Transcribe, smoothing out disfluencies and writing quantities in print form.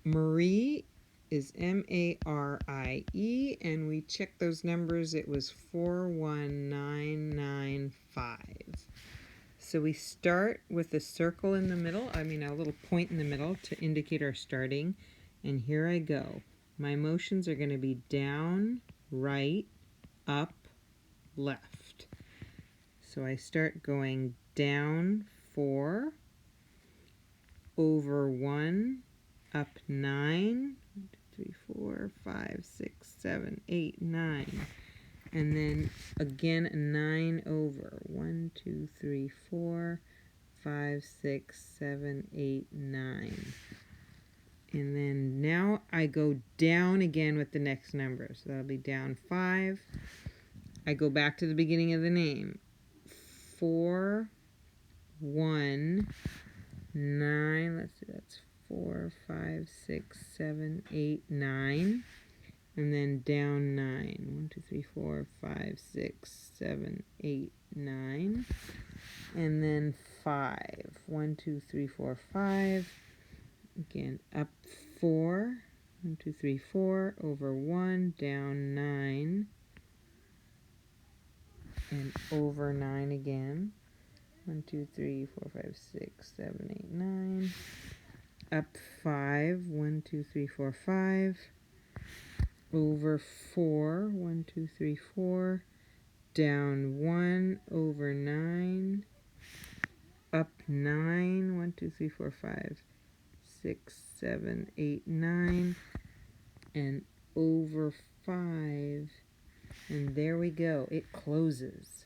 Marie is Marie, and we checked those numbers. It was 41995. So we start with a circle in the middle, a little point in the middle to indicate our starting. And here I go. My motions are going to be down, right, up, left. So I start going down 4, over 1, up 9, 1, 2, 3, 4, 5, 6, 7, 8, 9. And then again a 9 over. 1, 2, 3, 4, 5, 6, 7, 8, 9. And then now I go down again with the next number. So that'll be down 5. I go back to the beginning of the name. 4, 1, 9. Let's see, that's 4, 5, 6, 7, 8, 9. And then down 9. 1, 2, 3, 4, 5, 6, 7, 8, 9. And then 5. 1, 2, 3, 4, 5. Again, up 4. 1, 2, 3, 4. Over 1. Down 9. And over 9 again. 1, 2, 3, 4, 5, 6, 7, 8, 9. Up 5. 1, 2, 3, 4, 5. Over 4. 1, 2, 3, 4. Down 1. Over 9. Up 9. 1, 2, 3, 4, 5, 6, 7, 8, 9. And over 5. And there we go. It closes.